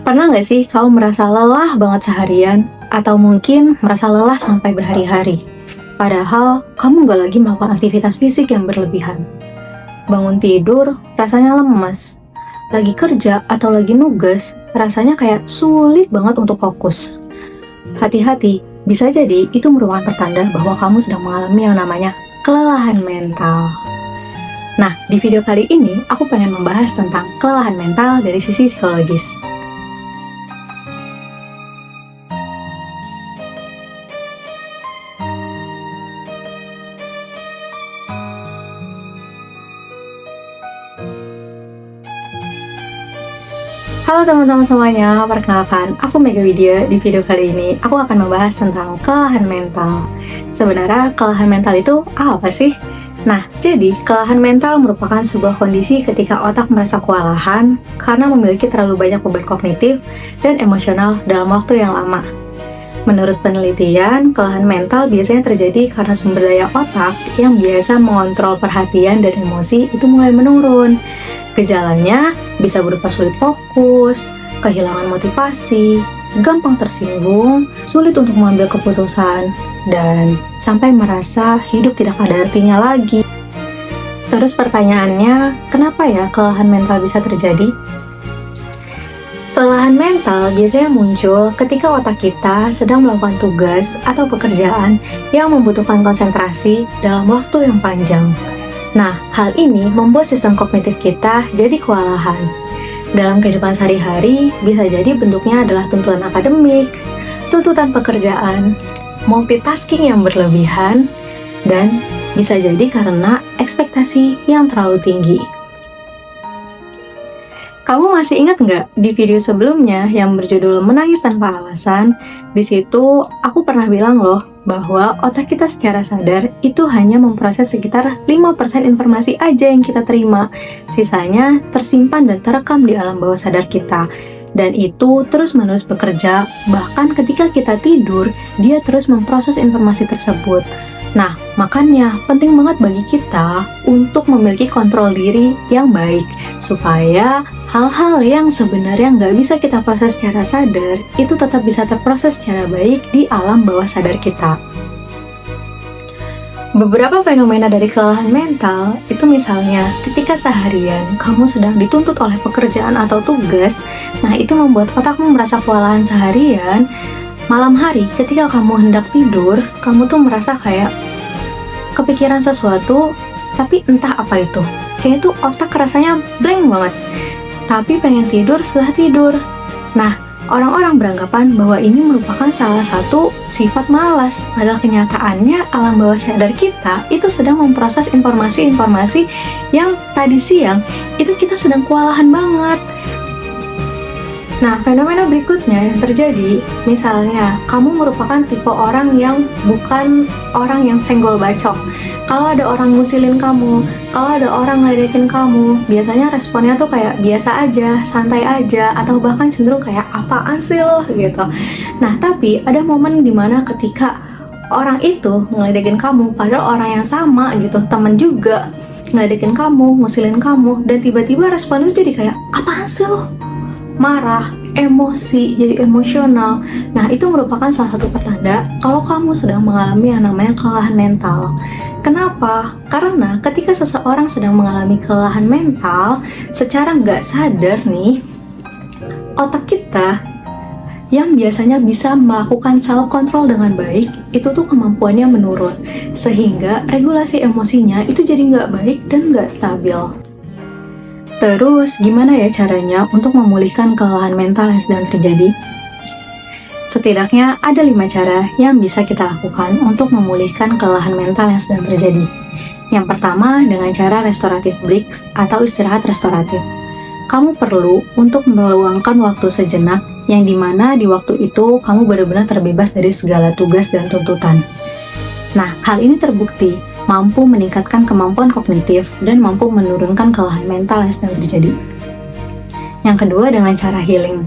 Pernah nggak sih kamu merasa lelah banget seharian? Atau mungkin merasa lelah sampai berhari-hari? Padahal kamu nggak lagi melakukan aktivitas fisik yang berlebihan. Bangun tidur, rasanya lemas. Lagi kerja atau lagi nugas, rasanya kayak sulit banget untuk fokus. Hati-hati, bisa jadi itu merupakan pertanda bahwa kamu sedang mengalami yang namanya kelelahan mental. Nah, di video kali ini aku pengen membahas tentang kelelahan mental dari sisi psikologis. Halo teman-teman semuanya, perkenalkan aku Mega Widya. Di video kali ini aku akan membahas tentang kelelahan mental. Sebenarnya kelelahan mental itu apa sih? Nah, jadi kelelahan mental merupakan sebuah kondisi ketika otak merasa kewalahan karena memiliki terlalu banyak beban kognitif dan emosional dalam waktu yang lama. Menurut penelitian, kelelahan mental biasanya terjadi karena sumber daya otak yang biasa mengontrol perhatian dan emosi itu mulai menurun. Gejalanya bisa berupa sulit fokus, kehilangan motivasi, gampang tersinggung, sulit untuk mengambil keputusan, dan sampai merasa hidup tidak ada artinya lagi. Terus pertanyaannya, kenapa ya kelelahan mental bisa terjadi? Kelelahan mental biasanya muncul ketika otak kita sedang melakukan tugas atau pekerjaan yang membutuhkan konsentrasi dalam waktu yang panjang. Nah, hal ini membuat sistem kognitif kita jadi kewalahan. Dalam kehidupan sehari-hari, bisa jadi bentuknya adalah tuntutan akademik, tuntutan pekerjaan, multitasking yang berlebihan, dan bisa jadi karena ekspektasi yang terlalu tinggi. Kamu masih ingat nggak di video sebelumnya yang berjudul Menangis Tanpa Alasan? Di situ aku pernah bilang loh bahwa otak kita secara sadar itu hanya memproses sekitar 5% informasi aja yang kita terima. Sisanya tersimpan dan terekam di alam bawah sadar kita. Dan itu terus-menerus bekerja, bahkan ketika kita tidur, dia terus memproses informasi tersebut. Nah, makanya penting banget bagi kita untuk memiliki kontrol diri yang baik, supaya hal-hal yang sebenarnya nggak bisa kita proses secara sadar, itu tetap bisa terproses secara baik di alam bawah sadar kita. Beberapa fenomena dari kelelahan mental, itu misalnya ketika seharian kamu sedang dituntut oleh pekerjaan atau tugas, nah itu membuat otakmu merasa kewalahan seharian. Malam hari ketika kamu hendak tidur, kamu tuh merasa kayak kepikiran sesuatu, tapi entah apa itu. Kayak itu otak rasanya blank banget. Tapi pengen tidur setelah tidur. Nah, orang-orang beranggapan bahwa ini merupakan salah satu sifat malas. Padahal kenyataannya alam bawah sadar kita itu sedang memproses informasi-informasi yang tadi siang itu kita sedang kewalahan banget. Nah, fenomena berikutnya yang terjadi, misalnya kamu merupakan tipe orang yang bukan orang yang senggol bacok. Kalau ada orang ngusilin kamu, kalau ada orang ngeledekin kamu, biasanya responnya tuh kayak biasa aja, santai aja, atau bahkan cenderung kayak apaan sih lo gitu. Nah, tapi ada momen dimana ketika orang itu ngeledekin kamu, padahal orang yang sama gitu, temen juga ngeledekin kamu, ngusilin kamu, dan tiba-tiba responnya jadi kayak apaan sih lo? Marah, emosi, jadi emosional. Nah, itu merupakan salah satu pertanda kalau kamu sedang mengalami yang namanya kelelahan mental. Kenapa? Karena ketika seseorang sedang mengalami kelelahan mental, secara nggak sadar nih, otak kita yang biasanya bisa melakukan self control dengan baik, itu tuh kemampuannya menurun. Sehingga regulasi emosinya itu jadi nggak baik dan nggak stabil. Terus, gimana ya caranya untuk memulihkan kelelahan mental yang sedang terjadi? Setidaknya ada 5 cara yang bisa kita lakukan untuk memulihkan kelelahan mental yang sedang terjadi. Yang pertama, dengan cara restoratif breaks atau istirahat restoratif. Kamu perlu untuk meluangkan waktu sejenak yang dimana di waktu itu kamu benar-benar terbebas dari segala tugas dan tuntutan. Nah, hal ini terbukti mampu meningkatkan kemampuan kognitif dan mampu menurunkan kelelahan mental yang sedang terjadi. Yang kedua, dengan cara healing.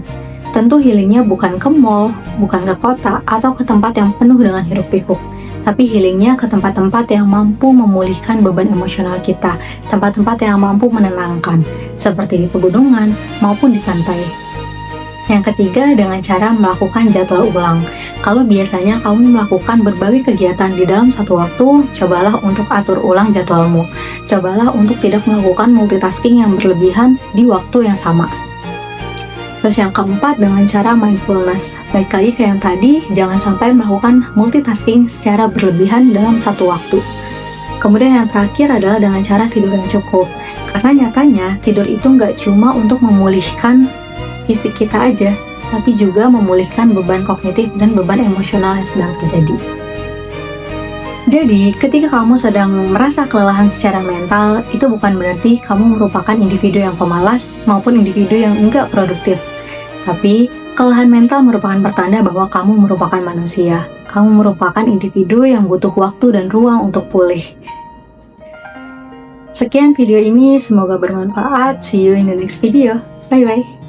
Tentu healingnya bukan ke mall, bukan ke kota, atau ke tempat yang penuh dengan hiruk-pikuk. Tapi healingnya ke tempat-tempat yang mampu memulihkan beban emosional kita, tempat-tempat yang mampu menenangkan, seperti di pegunungan maupun di pantai. Yang ketiga, dengan cara melakukan jadwal ulang. Kalau biasanya kamu melakukan berbagai kegiatan di dalam satu waktu, cobalah untuk atur ulang jadwalmu. Cobalah untuk tidak melakukan multitasking yang berlebihan di waktu yang sama. Terus yang keempat, dengan cara mindfulness. Baik lagi ke yang tadi, jangan sampai melakukan multitasking secara berlebihan dalam satu waktu. Kemudian yang terakhir adalah dengan cara tidur yang cukup. Karena nyatanya, tidur itu nggak cuma untuk memulihkan fisik kita aja, tapi juga memulihkan beban kognitif dan beban emosional yang sedang terjadi. Jadi, ketika kamu sedang merasa kelelahan secara mental, itu bukan berarti kamu merupakan individu yang pemalas maupun individu yang enggak produktif. Tapi, kelelahan mental merupakan pertanda bahwa kamu merupakan manusia. Kamu merupakan individu yang butuh waktu dan ruang untuk pulih. Sekian video ini, semoga bermanfaat. See you in the next video. Bye-bye.